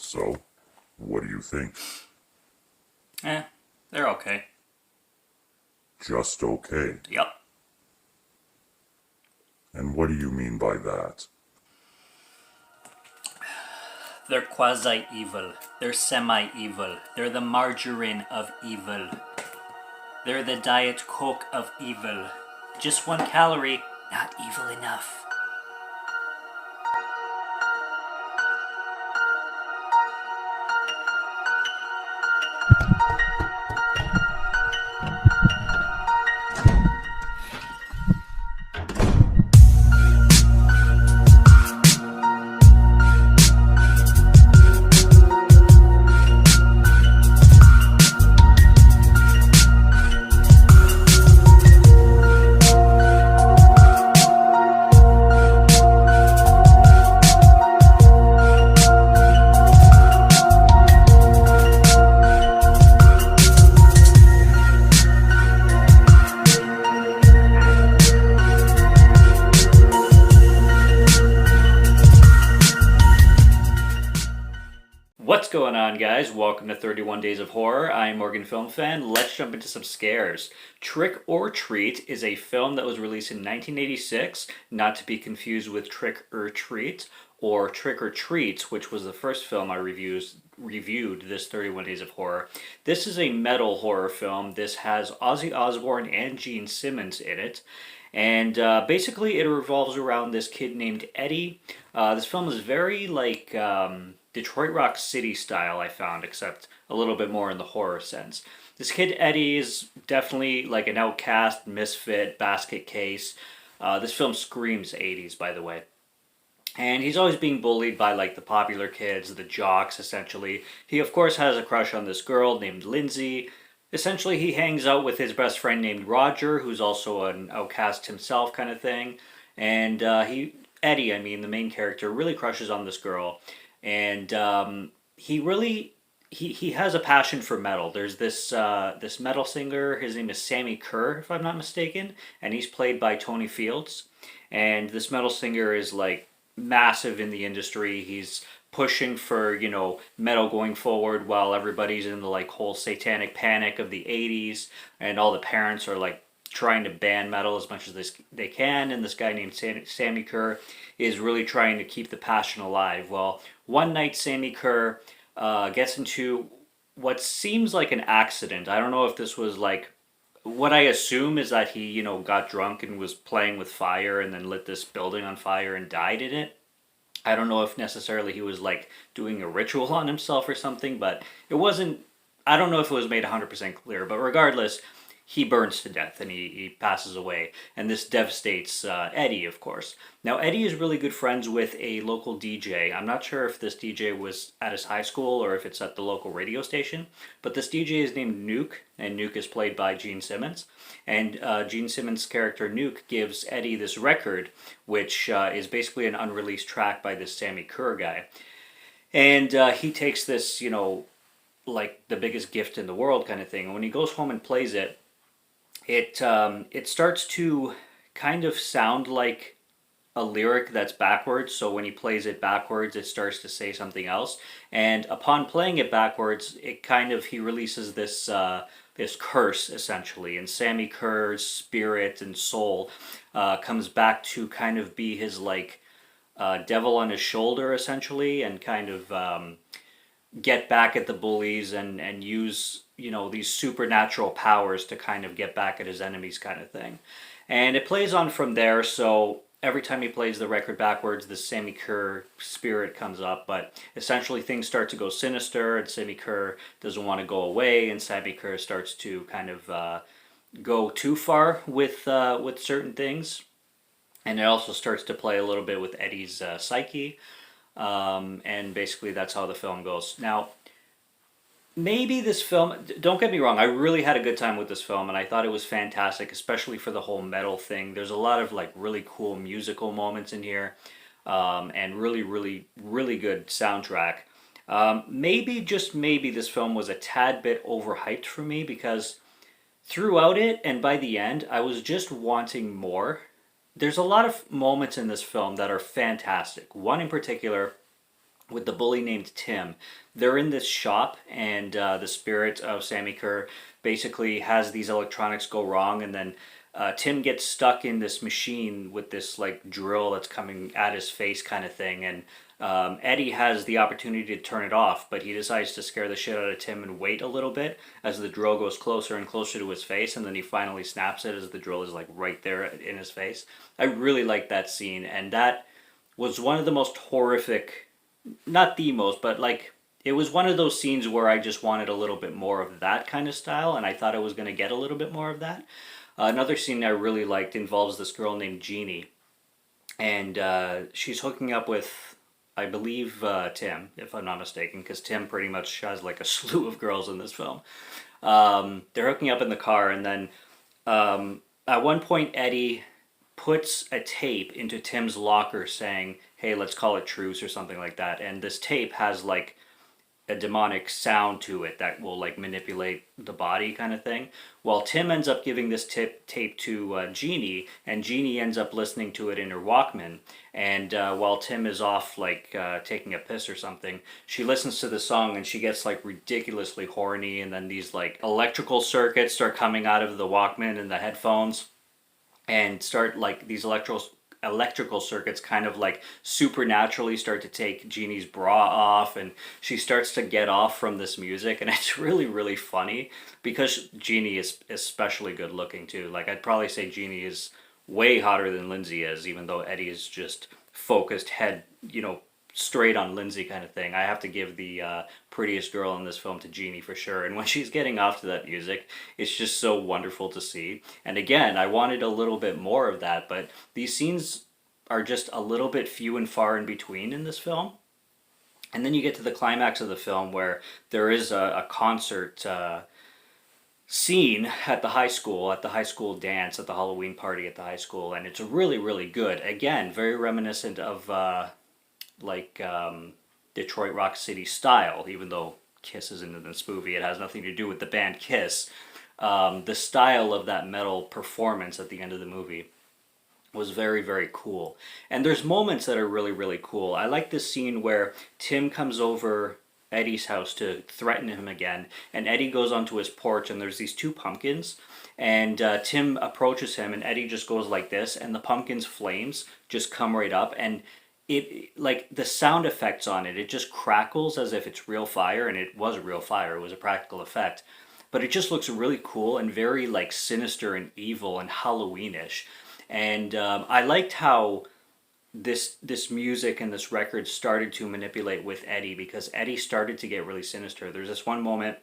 So, what do you think? They're okay. Just okay. Yep. And what do you mean by that? They're quasi-evil. They're semi-evil. They're the margarine of evil. They're the Diet Coke of evil. Just 1 calorie, not evil enough. What's going on, guys? Welcome to 31 Days of Horror. I'm Morgan Film Fan. Let's jump into some scares. Trick or Treat is a film that was released in 1986, not to be confused with Trick or Treat, or Trick or Treat, which was the first film I reviewed this 31 Days of Horror. This is a metal horror film. This has Ozzy Osbourne and Gene Simmons in it. And basically, it revolves around this kid named Eddie. This film is very like Detroit Rock City style, I found, except a little bit more in the horror sense. This kid Eddie is definitely like an outcast, misfit, basket case. This film screams 80s, by the way. And he's always being bullied by like the popular kids, the jocks, essentially. He, of course, has a crush on this girl named Lindsay. Essentially, he hangs out with his best friend named Roger, who's also an outcast himself, kind of thing. And Eddie, I mean, the main character, really crushes on this girl, and he has a passion for metal. There's this metal singer. His name is Sammy Kerr, if I'm not mistaken, and he's played by Tony Fields. And this metal singer is like massive in the industry. He's pushing for metal going forward while everybody's in the like whole satanic panic of the 80s, and all the parents are like trying to ban metal as much as they can, and this guy named Sammy Kerr is really trying to keep the passion alive. Well, one night Sammy Kerr gets into what seems like an accident. I don't know if this was like, what I assume is that he got drunk and was playing with fire and then lit this building on fire and died in it. I don't know if necessarily he was like doing a ritual on himself or something, but it wasn't. I don't know if it was made 100% clear, but regardless, he burns to death and he passes away. And this devastates Eddie, of course. Now, Eddie is really good friends with a local DJ. I'm not sure if this DJ was at his high school or if it's at the local radio station, but this DJ is named Nuke, and Nuke is played by Gene Simmons. And Gene Simmons' character Nuke gives Eddie this record, which is basically an unreleased track by this Sammy Kerr guy. And he takes this, like the biggest gift in the world kind of thing. And when he goes home and plays it, it starts to kind of sound like a lyric that's backwards. So when he plays it backwards, it starts to say something else. And upon playing it backwards, he releases this curse essentially, and Sammy Kerr's spirit and soul comes back to kind of be his like devil on his shoulder essentially, and kind of get back at the bullies and use these supernatural powers to kind of get back at his enemies, kind of thing. And it plays on from there. So every time he plays the record backwards, the Sammy Kerr spirit comes up, but essentially things start to go sinister, and Sammy Kerr doesn't want to go away, and Sammy Kerr starts to kind of go too far with certain things. And it also starts to play a little bit with Eddie's psyche. And basically that's how the film goes. Now, maybe this film, don't get me wrong, I really had a good time with this film, and I thought it was fantastic, especially for the whole metal thing. There's a lot of like really cool musical moments in here, and really, really, really good soundtrack. Maybe, just maybe, this film was a tad bit overhyped for me, because throughout it and by the end, I was just wanting more. There's a lot of moments in this film that are fantastic. One in particular with the bully named Tim. They're in this shop, and the spirit of Sammy Kerr basically has these electronics go wrong, and then Tim gets stuck in this machine with this like drill that's coming at his face, kind of thing, and Eddie has the opportunity to turn it off, but he decides to scare the shit out of Tim and wait a little bit as the drill goes closer and closer to his face, and then he finally snaps it as the drill is like right there in his face. I really like that scene, and that was one of the most horrific, not the most, but like it was one of those scenes where I just wanted a little bit more of that kind of style, and I thought I was going to get a little bit more of that. Another scene I really liked involves this girl named Jeannie, and she's hooking up with, I believe, Tim, if I'm not mistaken, because Tim pretty much has like a slew of girls in this film. They're hooking up in the car, and then at one point, Eddie puts a tape into Tim's locker saying, "Hey, let's call it truce," or something like that. And this tape has like a demonic sound to it that will like manipulate the body, kind of thing. Well, Tim ends up giving this tape to Jeannie, and Jeannie ends up listening to it in her Walkman. And while Tim is off like taking a piss or something, she listens to the song and she gets like ridiculously horny. And then these like electrical circuits start coming out of the Walkman and the headphones, and start like these electrical circuits kind of like supernaturally start to take Jeannie's bra off, and she starts to get off from this music, and it's really really funny because Jeannie is especially good looking too. Like I'd probably say Jeannie is way hotter than Lindsay is, even though Eddie is just focused head, straight on Lindsay, kind of thing. I have to give the prettiest girl in this film to Jeannie for sure. And when she's getting off to that music, it's just so wonderful to see. And again, I wanted a little bit more of that, but these scenes are just a little bit few and far in between in this film. And then you get to the climax of the film where there is a concert scene at the high school dance, at the Halloween party at the high school, and it's really, really good. Again, very reminiscent of Detroit Rock City style, even though Kiss isn't in this movie. It has nothing to do with the band Kiss. The style of that metal performance at the end of the movie was very, very cool. And there's moments that are really, really cool. I like this scene where Tim comes over Eddie's house to threaten him again, and Eddie goes onto his porch, and there's these two pumpkins, and Tim approaches him, and Eddie just goes like this, and the pumpkin's flames just come right up, and it like the sound effects on it just crackles as if it's real fire, and it was real fire. It was a practical effect, but it just looks really cool and very like sinister and evil and Halloweenish. And I liked how this music and this record started to manipulate with Eddie, because Eddie started to get really sinister. There's this one moment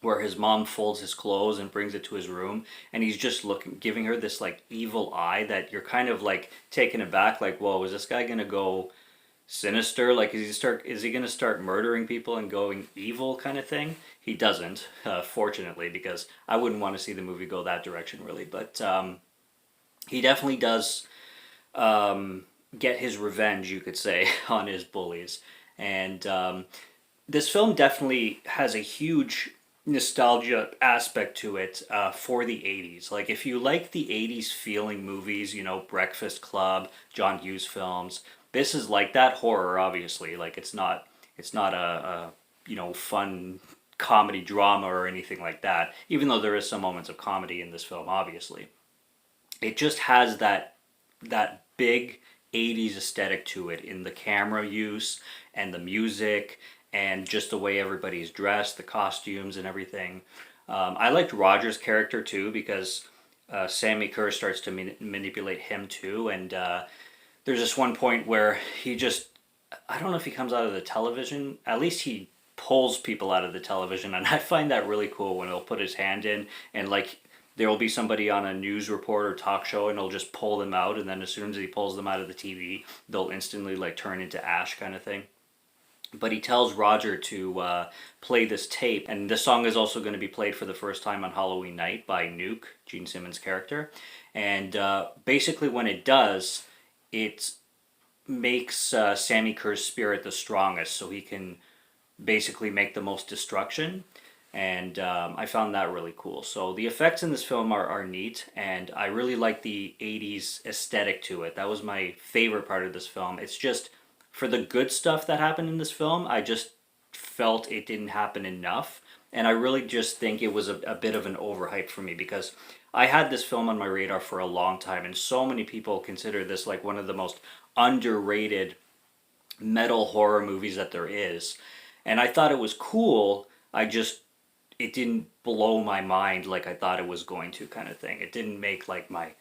where his mom folds his clothes and brings it to his room, and he's just giving her this like evil eye that you're kind of like taken aback, like, whoa, is this guy gonna go sinister? Like, is he gonna start murdering people and going evil, kind of thing? He doesn't, fortunately, because I wouldn't want to see the movie go that direction, really. But he definitely does get his revenge, you could say, on his bullies. And this film definitely has a huge nostalgia aspect to it for the 80s. Like, if you like the 80s feeling movies, Breakfast Club, John Hughes films, this is like that. Horror, obviously. Like, it's not a fun comedy drama or anything like that, even though there is some moments of comedy in this film, obviously. It just has that big 80s aesthetic to it, in the camera use and the music and just the way everybody's dressed, the costumes and everything. I liked Roger's character too, because Sammy Kerr starts to manipulate him too, and there's this one point where he just, I don't know if he comes out of the television, at least he pulls people out of the television, and I find that really cool when he'll put his hand in, and like there will be somebody on a news report or talk show, and he'll just pull them out, and then as soon as he pulls them out of the TV, they'll instantly like turn into ash, kind of thing. But he tells Roger to play this tape, and this song is also going to be played for the first time on Halloween night by Nuke, Gene Simmons' character. And basically when it does, it makes Sammy Kerr's spirit the strongest, so he can basically make the most destruction. And I found that really cool. So the effects in this film are neat, and I really like the 80s aesthetic to it. That was my favorite part of this film. It's just for the good stuff that happened in this film, I just felt it didn't happen enough. And I really just think it was a bit of an overhype for me because I had this film on my radar for a long time, and so many people consider this like one of the most underrated metal horror movies that there is. And I thought it was cool. It didn't blow my mind like I thought it was going to, kind of thing. It didn't make like my,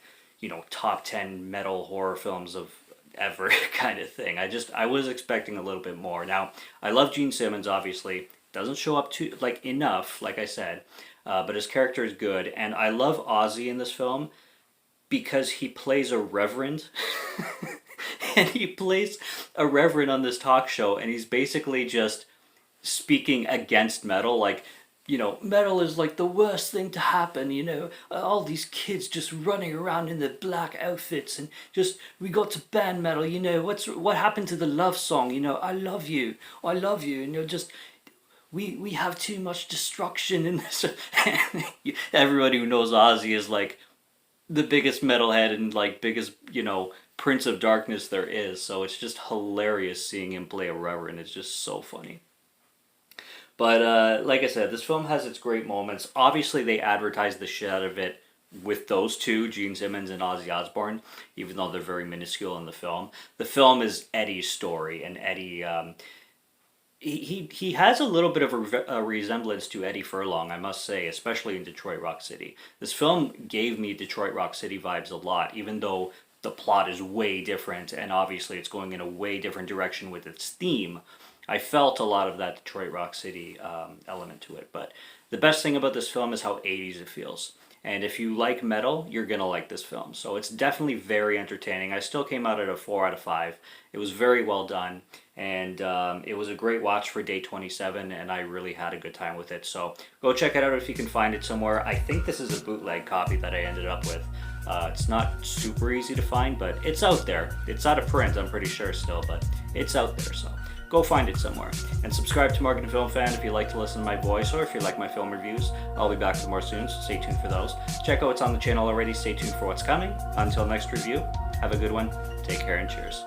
top 10 metal horror films of ever kind of thing. I was expecting a little bit more. Now, I love Gene Simmons, obviously. Doesn't show up to, like, enough, like I said. But his character is good. And I love Ozzy in this film because he plays a reverend. And he plays a reverend on this talk show, and he's basically just speaking against metal, like, metal is like the worst thing to happen, all these kids just running around in their black outfits, and just, we got to ban metal, what happened to the love song, I love you, and just, we have too much destruction in this. Everybody who knows Ozzy is like the biggest metalhead and like biggest, Prince of Darkness there is, so it's just hilarious seeing him play a reverend. It's just so funny. But like I said, this film has its great moments. Obviously, they advertise the shit out of it with those two, Gene Simmons and Ozzy Osbourne, even though they're very minuscule in the film. The film is Eddie's story, and Eddie, he has a little bit of a resemblance to Eddie Furlong, I must say, especially in Detroit Rock City. This film gave me Detroit Rock City vibes a lot, even though the plot is way different, and obviously it's going in a way different direction with its theme. I felt a lot of that Detroit Rock City element to it. But the best thing about this film is how 80s it feels. And if you like metal, you're going to like this film. So it's definitely very entertaining. I still came out at a 4 out of 5. It was very well done. And it was a great watch for day 27, and I really had a good time with it. So go check it out if you can find it somewhere. I think this is a bootleg copy that I ended up with. It's not super easy to find, but it's out there. It's out of print, I'm pretty sure still, but it's out there, so go find it somewhere. And subscribe to Morgan Film Fan if you like to listen to my voice, or if you like my film reviews. I'll be back with more soon, so stay tuned for those. Check out what's on the channel already. Stay tuned for what's coming. Until next review, have a good one. Take care and cheers.